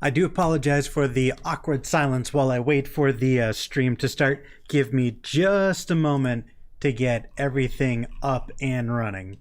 I do apologize for the awkward silence while I wait for the stream to start. Give me just a moment to get everything up and running.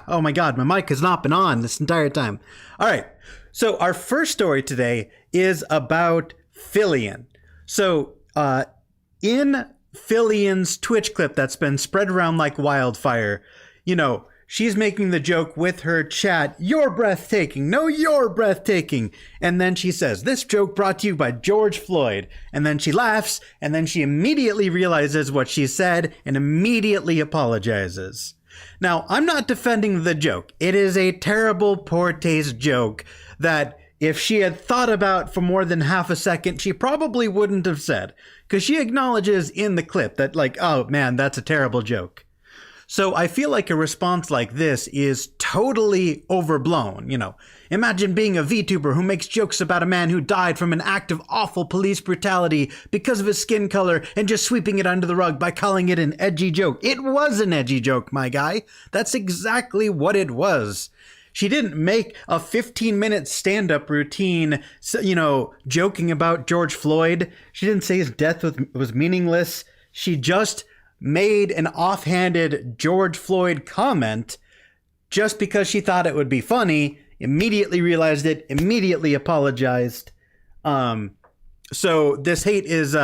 Oh my God, my mic has not been on this entire time. All right, so our first story today is about Filian. So in Filian's Twitch clip that's been spread around like wildfire, you know, she's making the joke with her chat, "You're breathtaking, no, you're breathtaking." And then she says, "This joke brought to you by George Floyd." And then she laughs, and then she immediately realizes what she said and immediately apologizes. Now, I'm not defending the joke. It is a terrible, poor taste joke that if she had thought about for more than half a second, she probably wouldn't have said. Because she acknowledges in the clip that, like, oh man, that's a terrible joke. So I feel like a response like this is totally overblown. You know, imagine being a VTuber who makes jokes about a man who died from an act of awful police brutality because of his skin color and just sweeping it under the rug by calling it an edgy joke. It was an edgy joke, my guy. That's exactly what it was. She didn't make a 15-minute stand-up routine, you know, joking about George Floyd. She didn't say his death was meaningless. She just made an offhanded George Floyd comment just because she thought it would be funny, immediately realized it, immediately apologized. So this hate is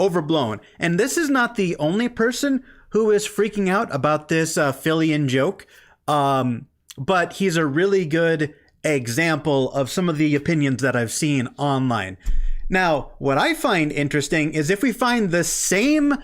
overblown. And this is not the only person who is freaking out about this Filian joke, but he's a really good example of some of the opinions that I've seen online. Now, what I find interesting is if we find the same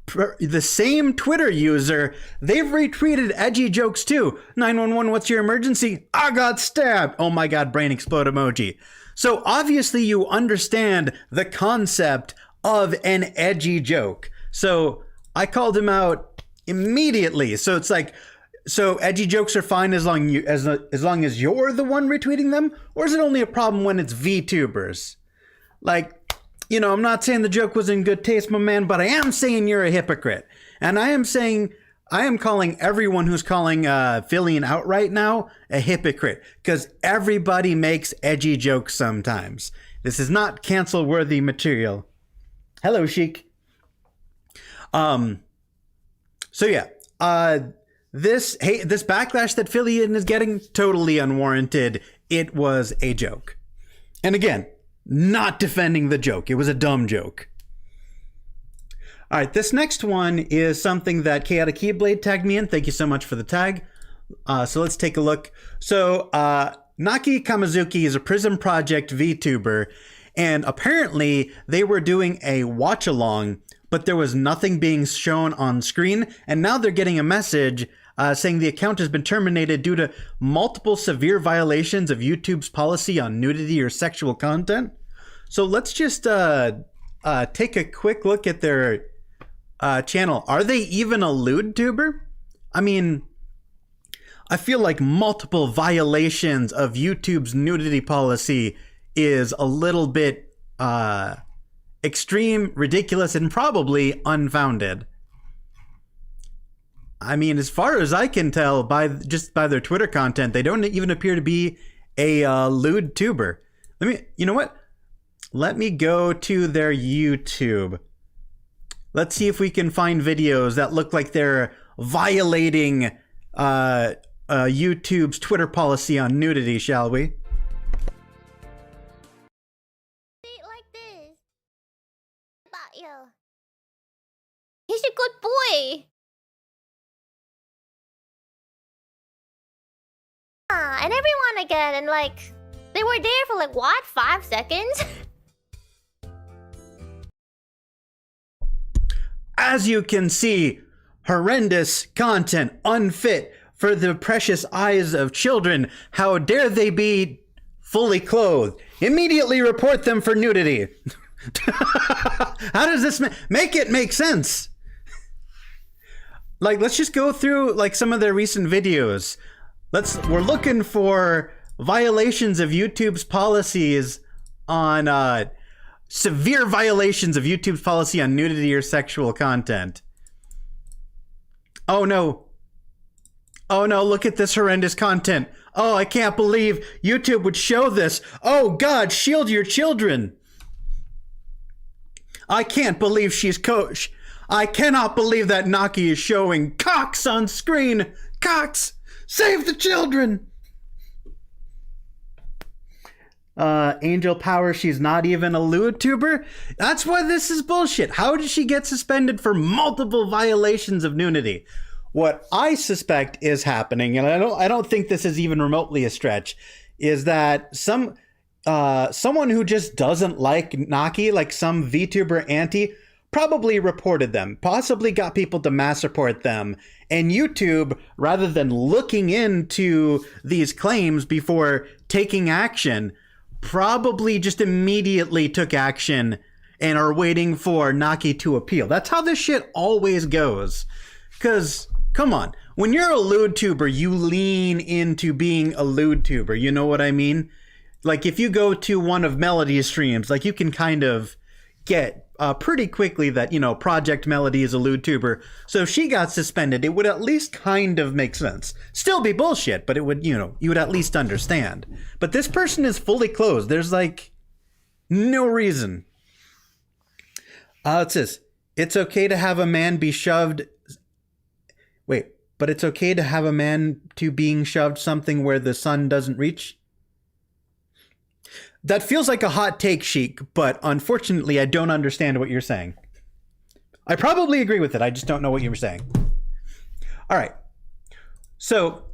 Twitter user, they've retweeted edgy jokes too. 911, what's your emergency? I got stabbed. Oh my God, brain explode emoji. So obviously you understand the concept of an edgy joke. So I called him out immediately. So it's like, so edgy jokes are fine as long as you're the one retweeting them, or is it only a problem when it's VTubers? Like, you know, I'm not saying the joke was in good taste, my man, but I am saying you're a hypocrite. And I am saying I am calling everyone who's calling Filian out right now a hypocrite, because everybody makes edgy jokes sometimes. This is not cancel-worthy material. Hello, Sheik. So yeah, this backlash that Filian is getting, totally unwarranted. It was a joke. And again, not defending the joke. It was a dumb joke. All right, this next one is something that Chaotic Keyblade tagged me in. Thank you so much for the tag. So let's take a look. So Naki Kamizuki is a Prism Project VTuber, and apparently they were doing a watch-along, but there was nothing being shown on screen, and now they're getting a message saying the account has been terminated due to multiple severe violations of YouTube's policy on nudity or sexual content. So let's just take a quick look at their channel. Are they even a lewd tuber? I mean, I feel like multiple violations of YouTube's nudity policy is a little bit extreme, ridiculous, and probably unfounded. I mean, as far as I can tell by their Twitter content, they don't even appear to be a lewd tuber. You know what? Let me go to their YouTube. Let's see if we can find videos that look like they're violating YouTube's Twitter policy on nudity, shall we? Like this. About you. He's a good boy. And everyone again, and like, they were there for like, what, 5 seconds? As you can see, horrendous content, unfit for the precious eyes of children. How dare they be fully clothed? Immediately report them for nudity. How does this make it make sense? Like, let's just go through like some of their recent videos. We're looking for violations of YouTube's policies on severe violations of YouTube's policy on nudity or sexual content. Oh no. Oh no, look at this horrendous content. Oh, I can't believe YouTube would show this. Oh God, shield your children. I can't believe she's coach. I cannot believe that Naki is showing cocks on screen. Cocks! Save the children! Angel Power, she's not even a lewd tuber? That's why this is bullshit. How did she get suspended for multiple violations of nudity? What I suspect is happening, and I don't think this is even remotely a stretch, is that someone who just doesn't like Naki, like some VTuber anti, probably reported them, possibly got people to mass report them, and YouTube, rather than looking into these claims before taking action, probably just immediately took action and are waiting for Naki to appeal. That's how this shit always goes. Because, come on, when you're a lewd tuber, you lean into being a lewd tuber. You know what I mean? Like, if you go to one of Melody's streams, like, you can kind of get pretty quickly that, you know, Project Melody is a lewd tuber. So if she got suspended, it would at least kind of make sense. Still be bullshit, but it would, you know, you would at least understand. But this person is fully closed. There's like no reason. It says, it's okay to have a man be shoved. Wait, but it's okay to have a man to being shoved something where the sun doesn't reach? That feels like a hot take, Sheik, but unfortunately, I don't understand what you're saying. I probably agree with it. I just don't know what you were saying. All right. So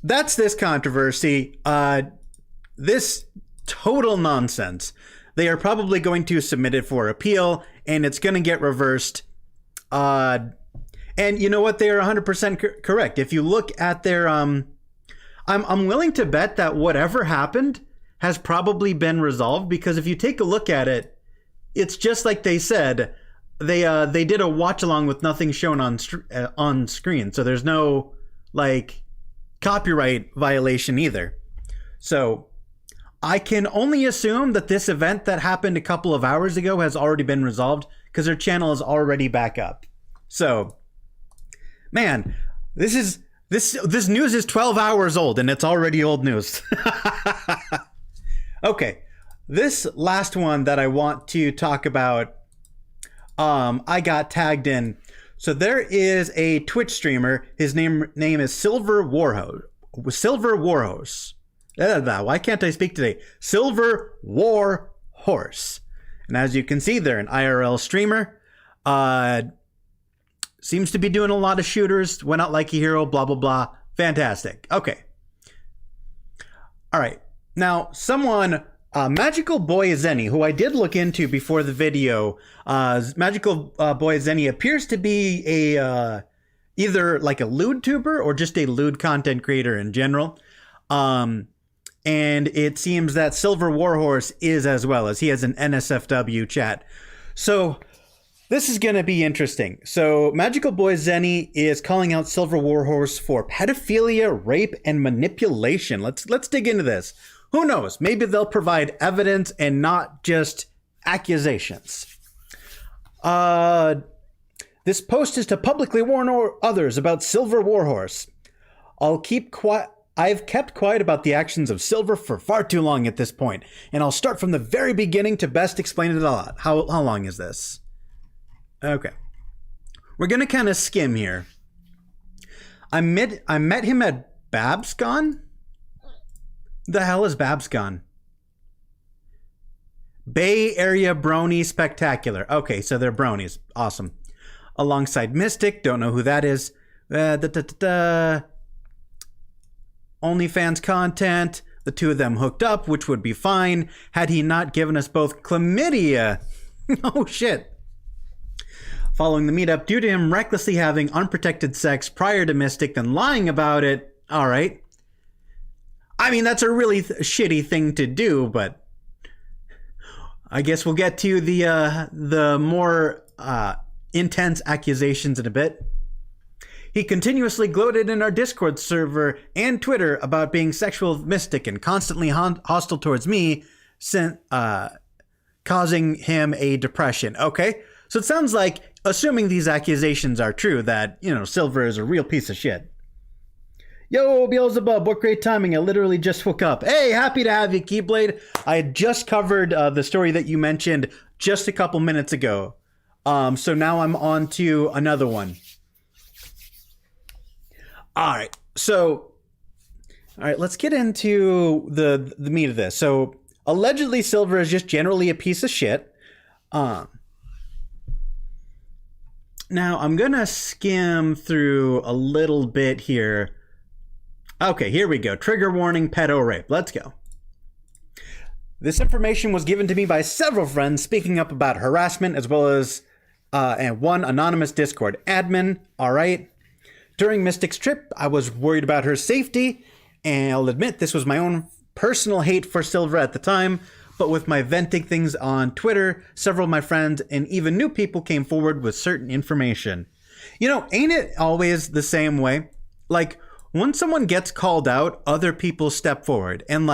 that's this controversy. This total nonsense. They are probably going to submit it for appeal, and it's going to get reversed. And you know what? They are 100% correct. If you look at their... I'm willing to bet that whatever happened has probably been resolved, because if you take a look at it, it's just like they said. They did a watch along with nothing shown on screen, so there's no like copyright violation either. So I can only assume that this event that happened a couple of hours ago has already been resolved, because their channel is already back up. So Man, this news is 12 hours old and it's already old news. Okay, this last one that I want to talk about, I got tagged in. So there is a Twitch streamer. His name is SilverWarHorse. Why can't I speak today? SilverWarHorse. And as you can see, they're an IRL streamer. Seems to be doing a lot of shooters. Went out like a hero, blah, blah, blah. Fantastic. Okay. All right. Now, someone, Magical Boy Zenny, who I did look into before the video, Magical Boy Zenny appears to be a either like a lewd tuber or just a lewd content creator in general. And it seems that SilverWarHorse is as well, as he has an NSFW chat. So this is going to be interesting. So Magical Boy Zenny is calling out SilverWarHorse for pedophilia, rape, and manipulation. Let's dig into this. Who knows? Maybe they'll provide evidence and not just accusations. This post is to publicly warn others about SilverWarHorse. I've kept quiet about the actions of Silver for far too long at this point, and I'll start from the very beginning to best explain it all out. How long is this? Okay. We're going to kind of skim here. I met him at BabsCon? The hell is BabsCon? Bay Area Brony Spectacular. Okay, so they're bronies. Awesome. Alongside Mystic. Don't know who that is. OnlyFans content. The two of them hooked up, which would be fine had he not given us both chlamydia. Oh, shit. Following the meetup, due to him recklessly having unprotected sex prior to Mystic, then lying about it. All right. I mean, that's a really shitty thing to do, but I guess we'll get to the more intense accusations in a bit. He continuously gloated in our Discord server and Twitter about being sexual with Mystic and constantly hostile towards me, causing him a depression. Okay, so it sounds like, assuming these accusations are true, that, Silver is a real piece of shit. Yo, Beelzebub, what great timing. I literally just woke up. Hey, happy to have you, Keyblade. I had just covered the story that you mentioned just a couple minutes ago. So now I'm on to another one. All right, let's get into the meat of this. So allegedly Silver is just generally a piece of shit. Now I'm going to skim through a little bit here. Okay, here we go. Trigger warning, pedo rape. Let's go. This information was given to me by several friends speaking up about harassment, as well as and one anonymous Discord admin. All right. During Mystic's trip, I was worried about her safety, and I'll admit this was my own personal hate for Silver at the time, but with my venting things on Twitter, several of my friends and even new people came forward with certain information. Ain't it always the same way? Like, when someone gets called out, other people step forward. And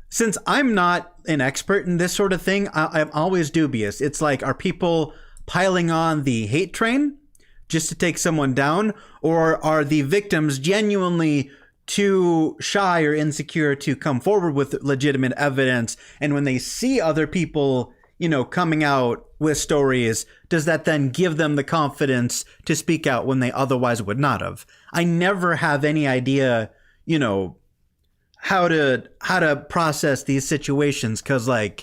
since I'm not an expert in this sort of thing, I'm always dubious. It's like, are people piling on the hate train just to take someone down? Or are the victims genuinely too shy or insecure to come forward with legitimate evidence? And when they see other people, coming out with stories, does that then give them the confidence to speak out when they otherwise would not have? I never have any idea, how to process these situations, because I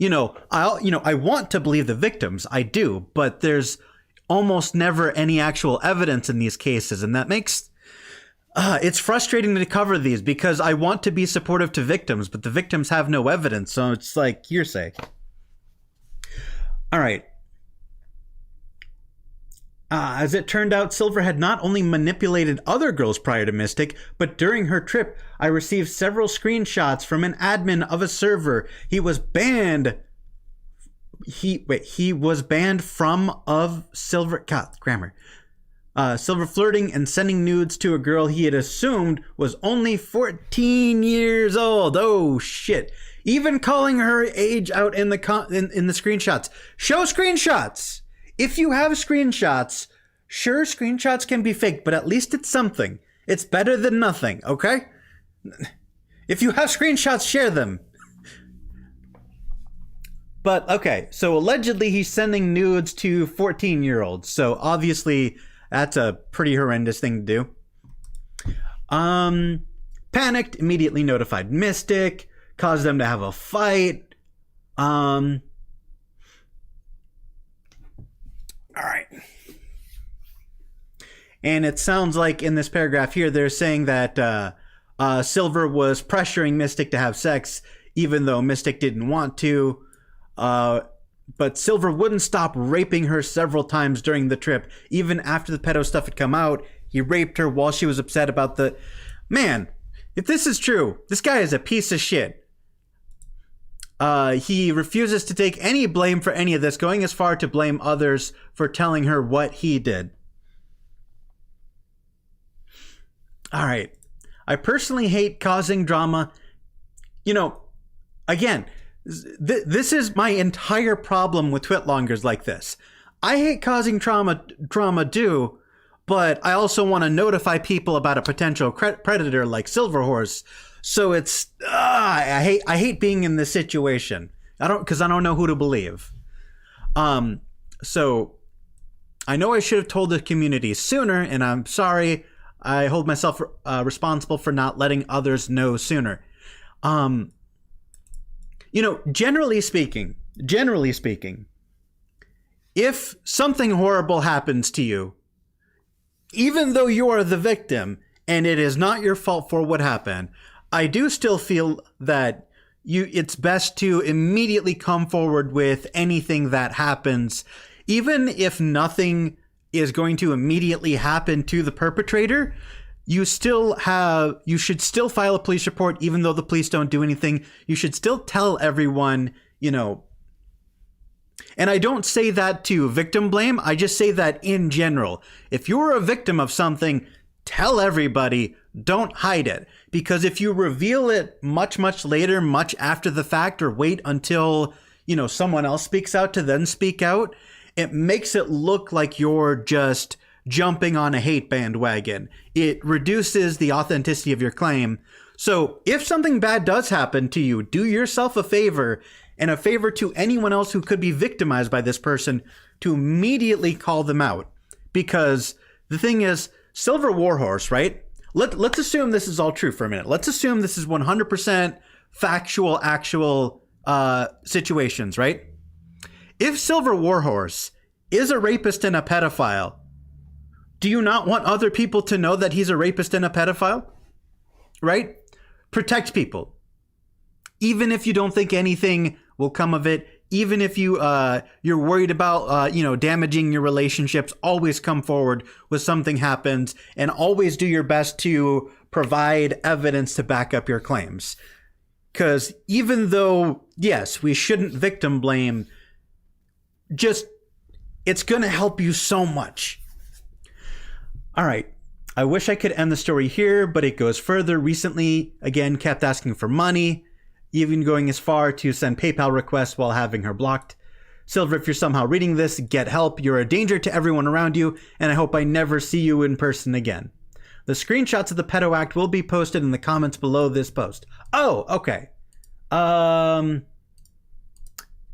want to believe the victims, I do, but there's almost never any actual evidence in these cases, and that makes it's frustrating to cover these because I want to be supportive to victims, but the victims have no evidence, so it's like hearsay. All right. As it turned out, Silver had not only manipulated other girls prior to Mystic, but during her trip, I received several screenshots from an admin of a server. He was banned. He was banned from Silver. God, grammar. Silver flirting and sending nudes to a girl he had assumed was only 14 years old. Oh shit! Even calling her age out in the screenshots. Show screenshots. If you have screenshots, Sure, screenshots can be fake, but at least it's something. It's better than nothing, okay? If you have screenshots, share them. But, okay, so allegedly he's sending nudes to 14-year-olds. So, obviously, that's a pretty horrendous thing to do. Panicked, immediately notified Mystic, caused them to have a fight. All right. And it sounds like in this paragraph here, they're saying that Silver was pressuring Mystic to have sex, even though Mystic didn't want to. But Silver wouldn't stop raping her several times during the trip. Even after the pedo stuff had come out, he raped her while she was upset about the... Man, if this is true, this guy is a piece of shit. He refuses to take any blame for any of this, going as far to blame others for telling her what he did. All right. I personally hate causing drama. You know, again, this is my entire problem with Twitlongers like this. I hate causing drama too, but I also want to notify people about a potential predator like SilverWarHorse. So it's I hate being in this situation. Because I don't know who to believe. So I know I should have told the community sooner, and I'm sorry. I hold myself responsible for not letting others know sooner. You know, generally speaking, if something horrible happens to you, even though you are the victim and it is not your fault for what happened, I do still feel that it's best to immediately come forward with anything that happens, even if nothing is going to immediately happen to the perpetrator. You should still file a police report, even though the police don't do anything. You should still tell everyone, you know. And I don't say that to victim blame. I just say that in general. If you're a victim of something, tell everybody, don't hide it. Because if you reveal it much, much later, much after the fact, or wait until, you know, someone else speaks out to then speak out, it makes it look like you're just jumping on a hate bandwagon. It reduces the authenticity of your claim. So if something bad does happen to you, do yourself a favor, and a favor to anyone else who could be victimized by this person, to immediately call them out. Because the thing is, SilverWarHorse, right? Let's assume this is all true for a minute. Let's assume this is 100% factual, actual situations, right? If SilverWarHorse is a rapist and a pedophile, do you not want other people to know that he's a rapist and a pedophile? Right? Protect people. Even if you don't think anything will come of it, even if you're worried about damaging your relationships, always come forward when something happens, and always do your best to provide evidence to back up your claims. Because even though, yes, we shouldn't victim blame, it's going to help you so much. All right. I wish I could end the story here, but it goes further. Recently, again, kept asking for money, even going as far to send PayPal requests while having her blocked. Silver, if you're somehow reading this, get help. You're a danger to everyone around you, and I hope I never see you in person again. The screenshots of the pedo act will be posted in the comments below this post. Oh, okay.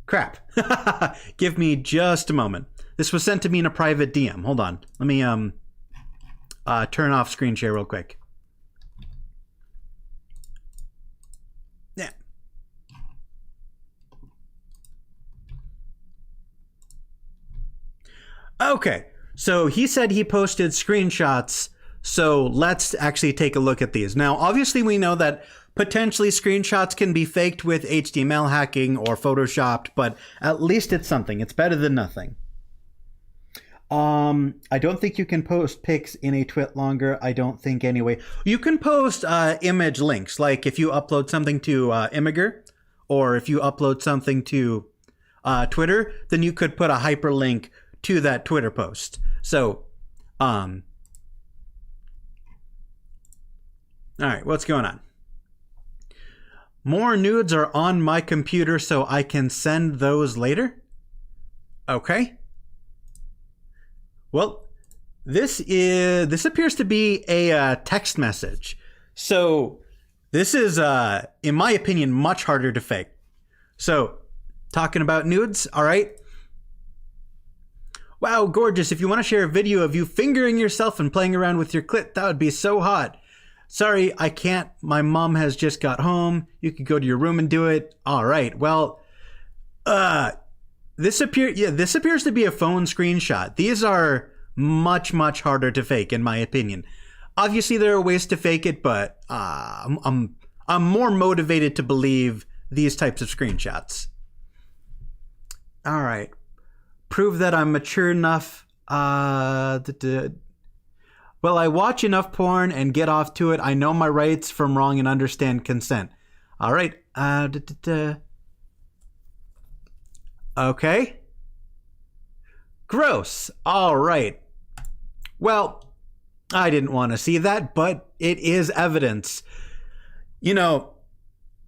Crap. Give me just a moment. This was sent to me in a private DM. Hold on. Let me turn off screen share real quick. Yeah. Okay. So he said he posted screenshots. So let's actually take a look at these. Now, obviously we know that potentially screenshots can be faked with HTML hacking or photoshopped, but at least it's something. It's better than nothing. I don't think you can post pics in a Twitlonger. I don't think anyway. You can post image links, like if you upload something to Imgur, or if you upload something to Twitter, then you could put a hyperlink to that Twitter post. So, all right, what's going on? More nudes are on my computer, so I can send those later? Okay. Well, this appears to be a text message. So this is, in my opinion, much harder to fake. So, talking about nudes, all right? Wow, gorgeous. If you want to share a video of you fingering yourself and playing around with your clit, that would be so hot. Sorry, I can't. My mom has just got home. You could go to your room and do it. All right. Well, this appears to be a phone screenshot. These are much, much harder to fake, in my opinion. Obviously, there are ways to fake it, but I'm more motivated to believe these types of screenshots. All right. Prove that I'm mature enough. Well, I watch enough porn and get off to it. I know my rights from wrong and understand consent. All right. Okay. Gross. All right. Well, I didn't want to see that, but it is evidence. You know,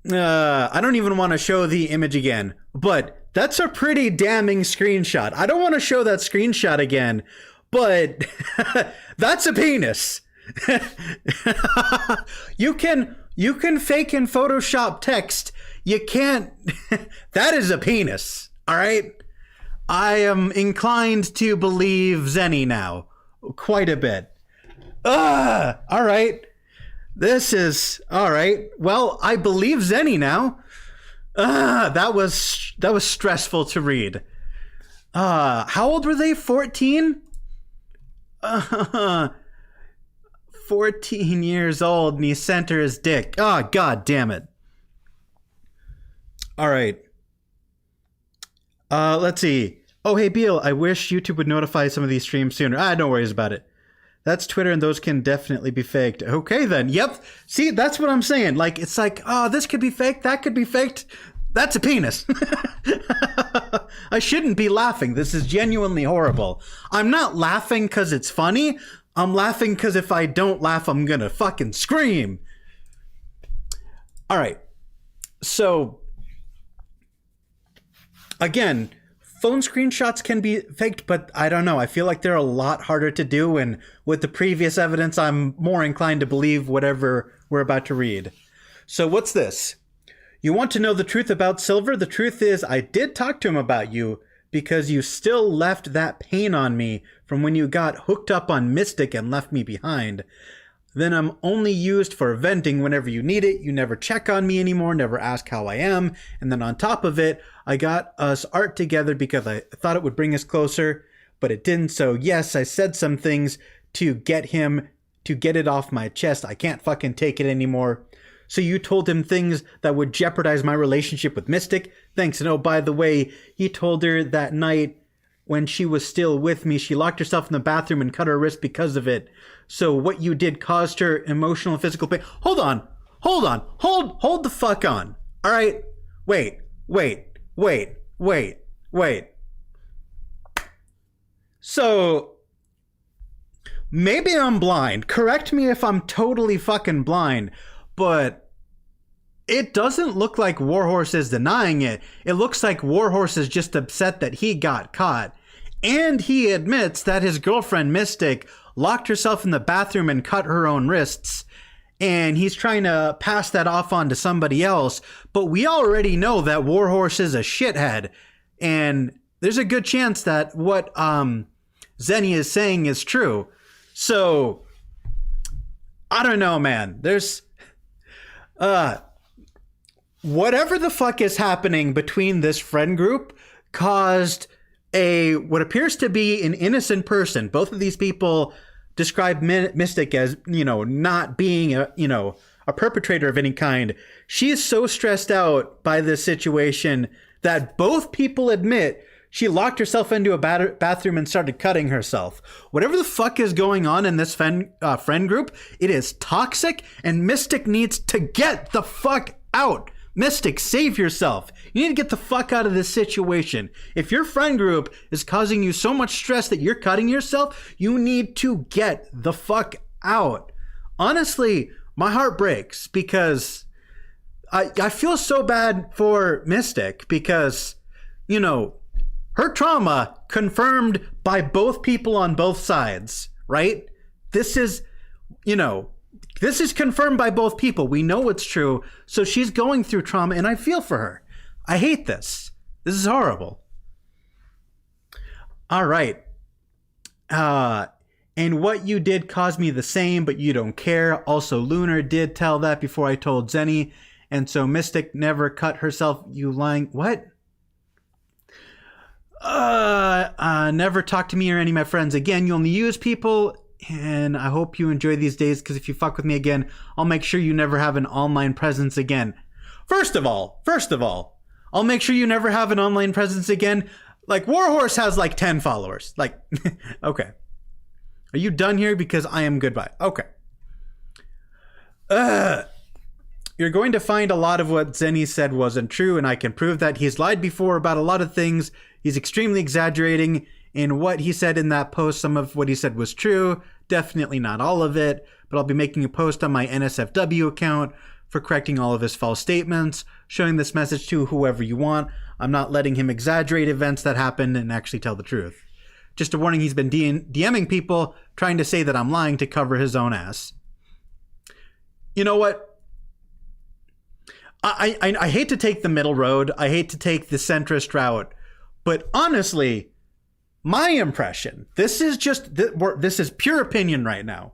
I don't even want to show the image again, but that's a pretty damning screenshot. I don't want to show that screenshot again, but that's a penis. You can fake and Photoshop text. You can't. That is a penis. All right. I am inclined to believe Zenny now, quite a bit. All right. This is all right. Well, I believe Zenny now. That was stressful to read. How old were they? 14? 14 years old, and he sent her his dick. Oh, god damn it. All right. Let's see. Oh, hey, Beal, I wish YouTube would notify some of these streams sooner. No worries about it. That's Twitter, and those can definitely be faked. Okay, then. Yep. See, that's what I'm saying. Like, it's like, oh, this could be faked. That could be faked. That's a penis. I shouldn't be laughing. This is genuinely horrible. I'm not laughing because it's funny. I'm laughing because if I don't laugh, I'm going to fucking scream. All right. So, again, phone screenshots can be faked, but I don't know. I feel like they're a lot harder to do, and with the previous evidence, I'm more inclined to believe whatever we're about to read. So what's this? You want to know the truth about Silver? The truth is, I did talk to him about you because you still left that pain on me from when you got hooked up on Mystic and left me behind. Then I'm only used for venting whenever you need it. You never check on me anymore, never ask how I am. And then on top of it, I got us art together because I thought it would bring us closer, but it didn't. So yes, I said some things to get him to get it off my chest. I can't fucking take it anymore. So you told him things that would jeopardize my relationship with Mystic. Thanks. And oh, by the way, he told her that night when she was still with me, she locked herself in the bathroom and cut her wrist because of it. So what you did caused her emotional and physical pain. Hold the fuck on. All right. Wait. So maybe I'm blind. Correct me if I'm totally fucking blind, but it doesn't look like Warhorse is denying it. It looks like Warhorse is just upset that he got caught. And he admits that his girlfriend, Mystic, locked herself in the bathroom and cut her own wrists. And he's trying to pass that off onto somebody else. But we already know that Warhorse is a shithead. And there's a good chance that what Zenny is saying is true. So, I don't know, man. There's... whatever the fuck is happening between this friend group caused what appears to be an innocent person. Both of these people describe Mystic as, not being a perpetrator of any kind. She is so stressed out by this situation that both people admit she locked herself into a bathroom and started cutting herself. Whatever the fuck is going on in this friend group, it is toxic, and Mystic needs to get the fuck out. Mystic, save yourself. You need to get the fuck out of this situation. If your friend group is causing you so much stress that you're cutting yourself, you need to get the fuck out. Honestly, my heart breaks because I feel so bad for Mystic because, her trauma confirmed by both people on both sides, right? This is, this is confirmed by both people. We know it's true. So she's going through trauma, and I feel for her. I hate this. This is horrible. All right. And what you did caused me the same, but you don't care. Also, Lunar did tell that before I told Zenny. And so Mystic never cut herself. You lying. What? Never talk to me or any of my friends again. You only use people. And I hope you enjoy these days, because if you fuck with me again, I'll make sure you never have an online presence again. First of all, I'll make sure you never have an online presence again. Like, Warhorse has like 10 followers. Like, okay. Are you done here? Because I am goodbye. Okay. You're going to find a lot of what Zenny said wasn't true, and I can prove that. He's lied before about a lot of things. He's extremely exaggerating in what he said in that post. Some of what he said was true. Definitely not all of it. But I'll be making a post on my NSFW account for correcting all of his false statements, showing this message to whoever you want. I'm not letting him exaggerate events that happened and actually tell the truth. Just a warning, he's been DMing people trying to say that I'm lying to cover his own ass. You know what? I hate to take the middle road. I hate to take the centrist route. But honestly, my impression, this is pure opinion right now.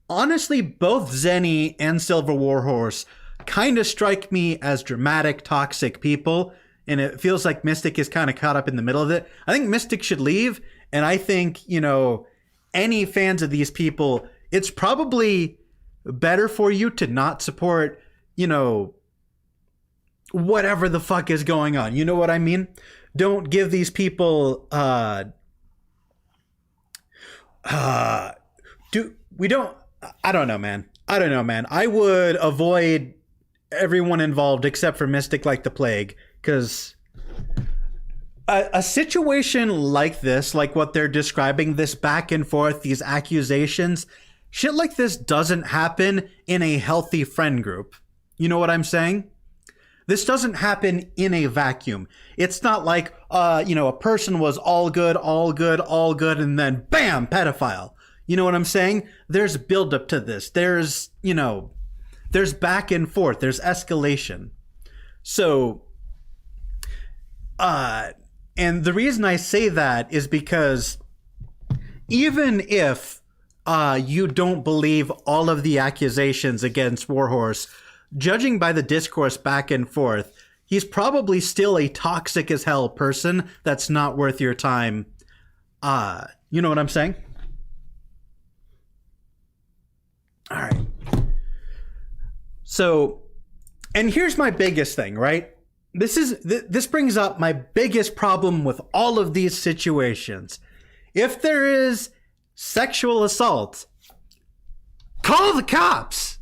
Honestly, both Zenny and SilverWarHorse kind of strike me as dramatic, toxic people. And it feels like Mystic is kind of caught up in the middle of it. I think Mystic should leave. And I think, any fans of these people, it's probably better for you to not support, whatever the fuck is going on. You know what I mean? Don't give these people, I don't know, man. I would avoid everyone involved except for Mystic like the plague, because a situation like this, like what they're describing, this back and forth, these accusations, shit like this doesn't happen in a healthy friend group. You know what I'm saying? This doesn't happen in a vacuum. It's not like, a person was all good, and then bam, pedophile. You know what I'm saying? There's buildup to this. There's back and forth. There's escalation. So, and the reason I say that is because even if you don't believe all of the accusations against Warhorse, judging by the discourse back and forth, he's probably still a toxic as hell person that's not worth your time. You know what I'm saying? All right. So, and here's my biggest thing, right? This brings up my biggest problem with all of these situations. If there is sexual assault, call the cops.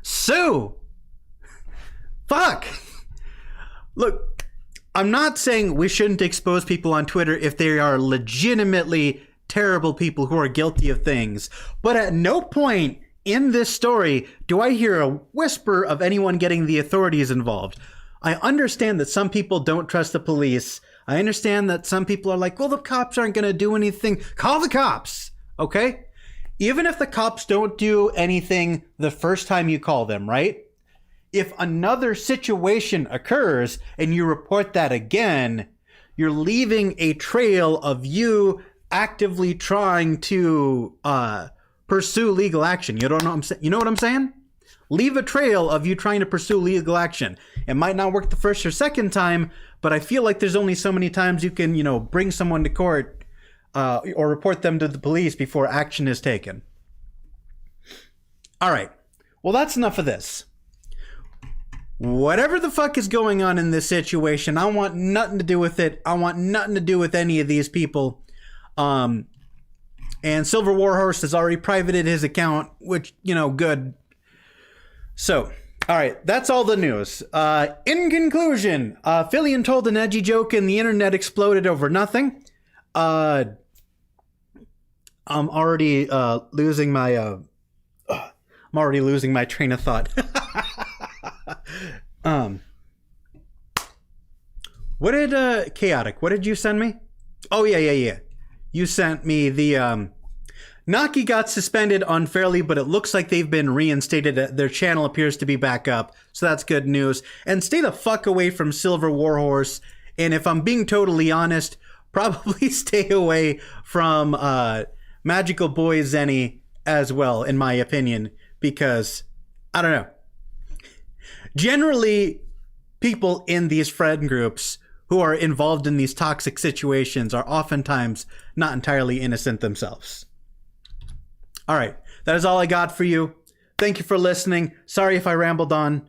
Sue. Fuck. Look, I'm not saying we shouldn't expose people on Twitter if they are legitimately terrible people who are guilty of things. But at no point in this story do I hear a whisper of anyone getting the authorities involved. I understand that some people don't trust the police. I understand that some people are like, well, the cops aren't going to do anything. Call the cops, okay? Even if the cops don't do anything the first time you call them, right? If another situation occurs and you report that again, you're leaving a trail of you actively trying to pursue legal action. You know what I'm saying? Leave a trail of you trying to pursue legal action. It might not work the first or second time, but I feel like there's only so many times you can, bring someone to court or report them to the police before action is taken. All right. Well, that's enough of this. Whatever the fuck is going on in this situation, I want nothing to do with it. I want nothing to do with any of these people. And SilverWarHorse has already privated his account, which, good. So, all right, that's all the news. In conclusion, Filian told an edgy joke and the internet exploded over nothing. I'm already losing my train of thought. What did Chaotic? What did you send me? Oh yeah. You sent me the Naki got suspended unfairly, but it looks like they've been reinstated. Their channel appears to be back up, so that's good news. And stay the fuck away from SilverWarHorse. And if I'm being totally honest, probably stay away from Magical Boy Zenny as well, in my opinion, because, I don't know. Generally, people in these friend groups who are involved in these toxic situations are oftentimes not entirely innocent themselves. All right, that is all I got for you. Thank you for listening. Sorry if I rambled on.